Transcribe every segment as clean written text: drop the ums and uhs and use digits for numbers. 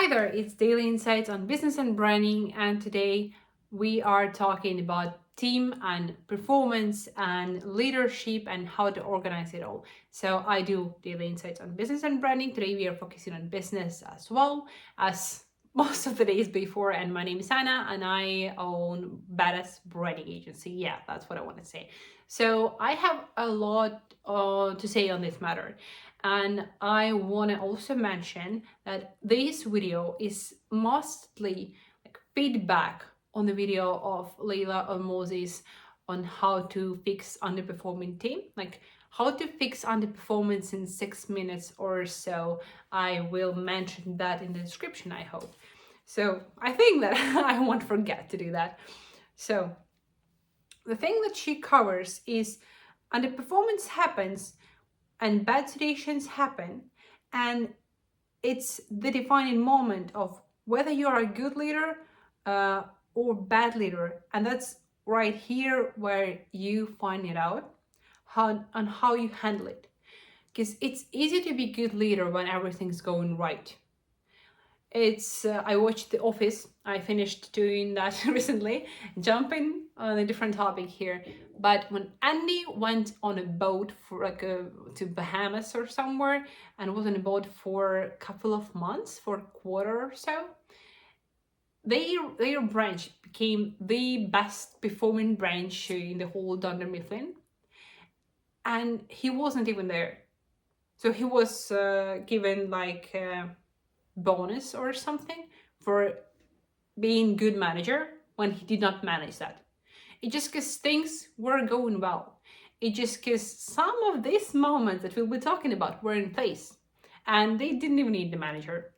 Hi there, it's Daily Insights on Business and Branding, and today we are talking about team and performance and leadership and how to organize it all. So I do Daily Insights on Business and Branding. Today we are focusing on business as well as most of the days before, and my name is Anna and I own Badass Branding Agency. Yeah, that's what I want to say. So I have a lot to say on this matter. And I want to also mention that this video is mostly like feedback on the video of Leila or Moses on how to fix underperforming team, like how to fix underperformance in 6 minutes or so. I will mention that in the description, I hope. So I think that I won't forget to do that. So the thing that she covers is underperformance happens and bad situations happen, and it's the defining moment of whether you are a good leader or bad leader, and that's right here where you find it out how you handle it, because it's easy to be good leader when everything's going right. I watched The Office. I finished doing that recently, jumping on a different topic here. But when Andy went on a boat for to Bahamas or somewhere and was on a boat for a couple of months, for a quarter or so, their branch became the best performing branch in the whole Dunder Mifflin, and he wasn't even there. So he was given like bonus or something for being good manager when he did not manage that. It just because things were going well. It just because some of these moments that we'll be talking about were in place and they didn't even need the manager.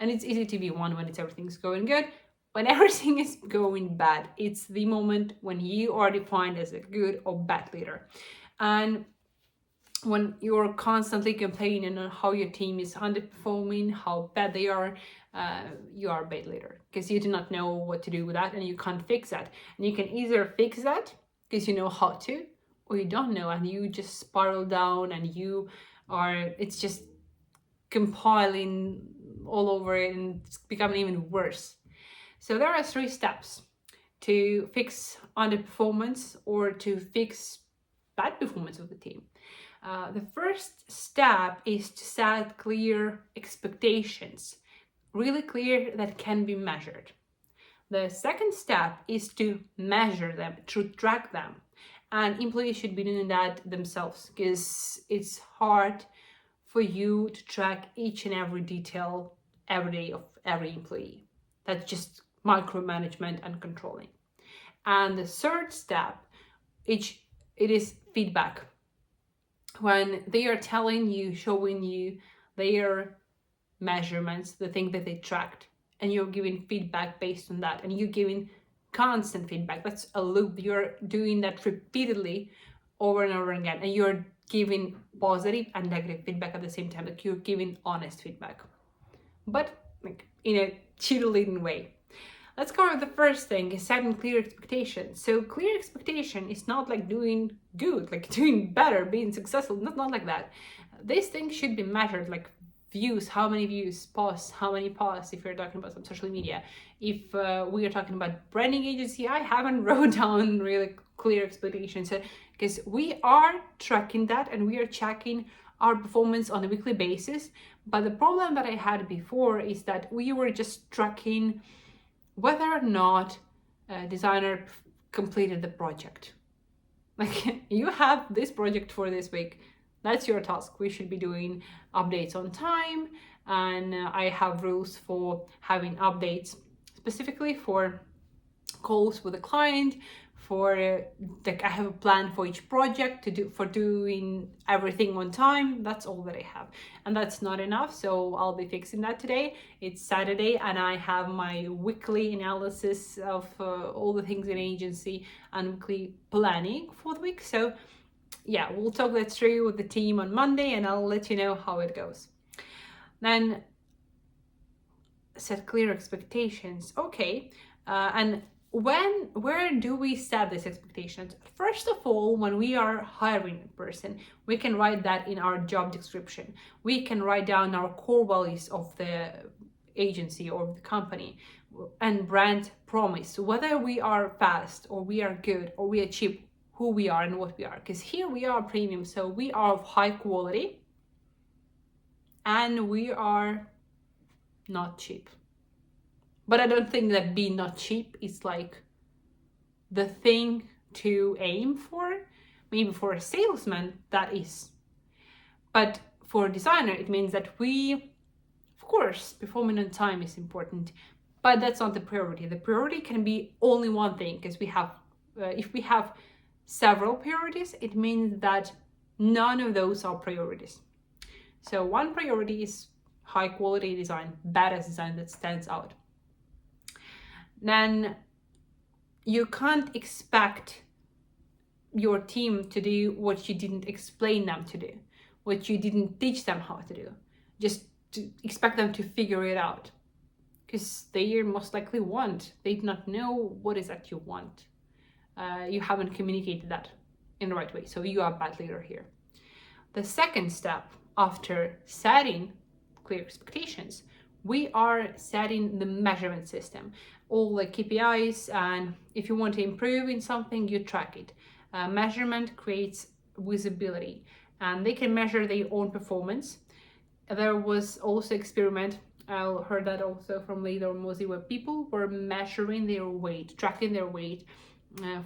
And it's easy to be one when everything's going good. When everything is going bad, it's the moment when you are defined as a good or bad leader. And when you're constantly complaining on how your team is underperforming, how bad they are, you are a bad leader because you do not know what to do with that and you can't fix that. And you can either fix that because you know how to, or you don't know and you just spiral down and it's just compiling all over it and it's becoming even worse. So there are 3 steps to fix underperformance or to fix bad performance of the team. The first step is to set clear expectations, really clear that can be measured. The second step is to measure them, to track them. And employees should be doing that themselves because it's hard for you to track each and every detail every day of every employee. That's just micromanagement and controlling. And the third step, it is feedback. When they are telling you, showing you their measurements, the thing that they tracked, and you're giving feedback based on that, and you're giving constant feedback. That's a loop. You're doing that repeatedly over and over again, and you're giving positive and negative feedback at the same time. Like you're giving honest feedback, but like in a cheerleading way. Let's cover the first thing, is setting clear expectations. So clear expectation is not like doing good, like doing better, being successful, not like that. These things should be measured, like views, how many views, posts, how many posts, if you're talking about some social media. If we are talking about branding agency, I haven't wrote down really clear expectations because we are tracking that and we are checking our performance on a weekly basis. But the problem that I had before is that we were just tracking whether or not a designer completed the project. Like, you have this project for this week, that's your task. We should be doing updates on time, and I have rules for having updates specifically for calls with a client, for like I have a plan for each project for doing everything on time. That's all that I have, and that's not enough, so I'll be fixing that today. It's Saturday and I have my weekly analysis of all the things in agency and weekly planning for the week. So yeah, we'll talk that through with the team on Monday and I'll let you know how it goes. Then set clear expectations. Okay, and where do we set these expectations? First of all, when we are hiring a person, we can write that in our job description. We can write down our core values of the agency or the company, and brand promise, whether we are fast or we are good or we are cheap, who we are and what we are. Because here we are premium, so we are of high quality and we are not cheap. But I don't think that being not cheap is like the thing to aim for. Maybe for a salesman that is, but for a designer it means that we, of course, performing on time is important, but that's not the priority. The priority can be only one thing, because we have if we have several priorities, it means that none of those are priorities. So one priority is high quality design, badass design that stands out. Then you can't expect your team to do what you didn't explain them to do, what you didn't teach them how to do. Just to expect them to figure it out, because they most likely won't. They do not know what is that you want. You haven't communicated that in the right way, so you are a bad leader here. The second step after setting clear expectations, we are setting the measurement system, all the KPIs, and if you want to improve in something, you track it. Measurement creates visibility, and they can measure their own performance. There was also experiment, I heard that also from later Mozi, where people were measuring their weight, tracking their weight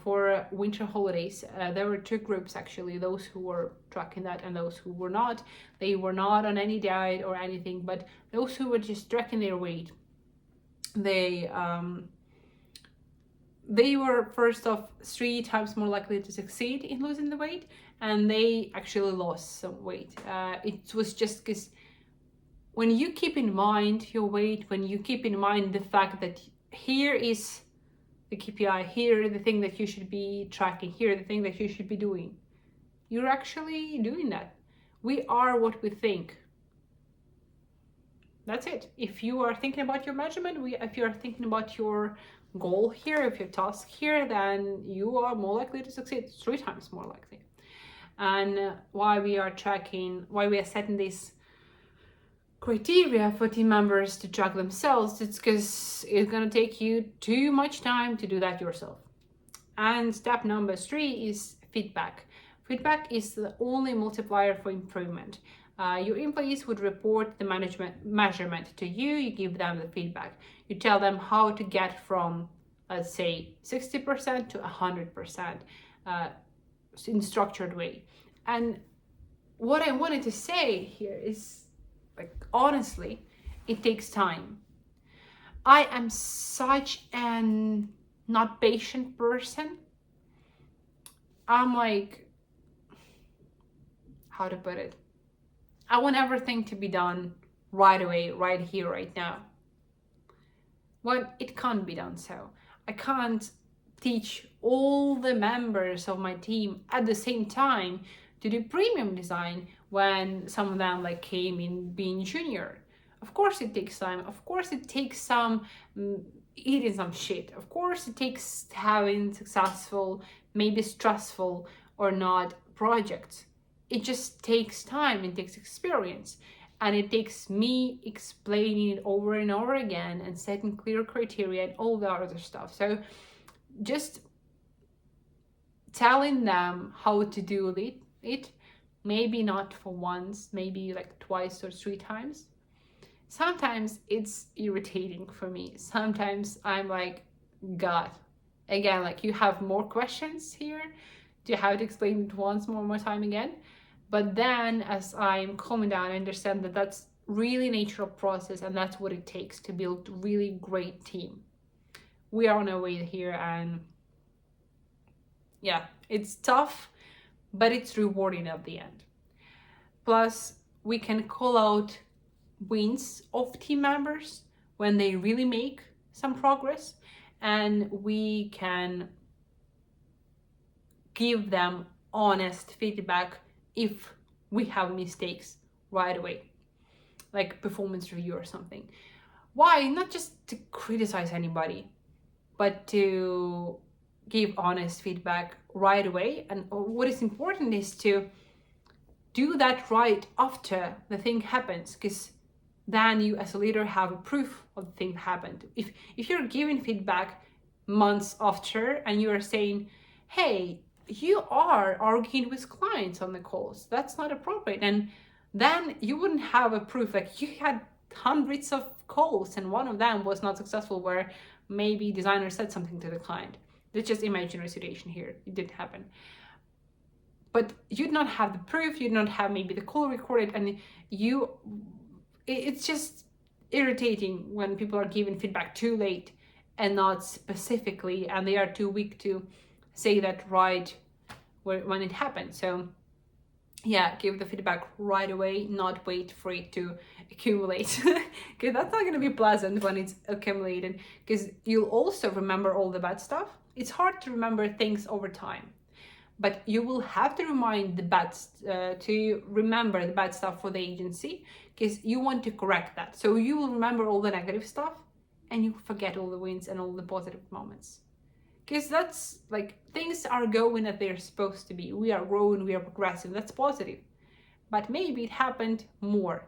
for winter holidays. There were two groups actually, those who were tracking that and those who were not. They were not on any diet or anything, but those who were just tracking their weight, they were first off 3 times more likely to succeed in losing the weight, and they actually lost some weight. It was just because when you keep in mind your weight, when you keep in mind the fact that here is the KPI, here the thing that you should be tracking, here the thing that you should be doing, you're actually doing that. We are what we think. That's it. If you are thinking about your measurement, if you are thinking about your goal here, if your task here, then you are more likely to succeed, 3 times more likely. And why we are setting this criteria for team members to track themselves, it's because it's going to take you too much time to do that yourself. And step number 3 is feedback. Feedback is the only multiplier for improvement. Your employees would report the measurement to you, you give them the feedback. You tell them how to get from, let's say, 60% to 100% in structured way. And what I wanted to say here is, like, honestly, it takes time. I am such an not patient person. I'm like, how to put it? I want everything to be done right away, right here, right now. Well, it can't be done so. I can't teach all the members of my team at the same time to do premium design when some of them like came in being junior. Of course it takes time. Of course it takes some eating some shit. Of course it takes having successful, maybe stressful or not projects. It just takes time, it takes experience, and it takes me explaining it over and over again and setting clear criteria and all the other stuff. So just telling them how to do it, maybe not for once, maybe like twice or 3 times. Sometimes it's irritating for me. Sometimes I'm like, God, again, like, you have more questions here. Do you have to explain it once more time again? But then as I'm calming down, I understand that that's really natural process, and that's what it takes to build a really great team. We are on our way here, and yeah, it's tough, but it's rewarding at the end. Plus, we can call out wins of team members when they really make some progress, and we can give them honest feedback if we have mistakes right away, like performance review or something. Why? Not just to criticize anybody, but to give honest feedback right away. And what is important is to do that right after the thing happens, because then you as a leader have a proof of the thing that happened. If you're giving feedback months after and you are saying, hey, you are arguing with clients on the calls, that's not appropriate, and then you wouldn't have a proof. Like, you had hundreds of calls and one of them was not successful, where maybe designer said something to the client. Let's just imagine a situation here, it didn't happen, but you'd not have the proof, you'd not have maybe the call recorded, and it's just irritating when people are giving feedback too late and not specifically, and they are too weak to say that right when it happened. So yeah, give the feedback right away, not wait for it to accumulate, because that's not going to be pleasant when it's accumulated, because you'll also remember all the bad stuff. It's hard to remember things over time, but you will have to remember the bad stuff for the agency, because you want to correct that. So you will remember all the negative stuff and you forget all the wins and all the positive moments, because that's like, things are going as they're supposed to be. We are growing, we are progressing, that's positive. But maybe it happened more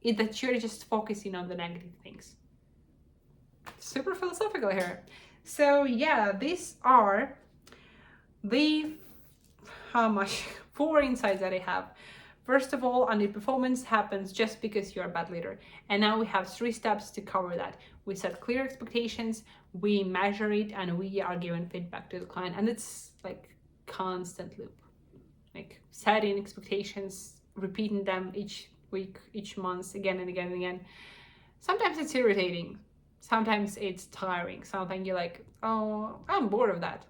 that you're just focusing on the negative things. Super philosophical here. So yeah, these are the 4 insights that I have. First of all, underperformance happens just because you're a bad leader. And now we have 3 steps to cover that. We set clear expectations, we measure it, and we are giving feedback to the client. And it's like constant loop. Like setting expectations, repeating them each week, each month, again and again and again. Sometimes it's irritating. Sometimes it's tiring. Sometimes you're like, oh, I'm bored of that.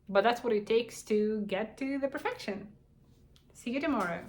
But that's what it takes to get to the perfection. See you tomorrow.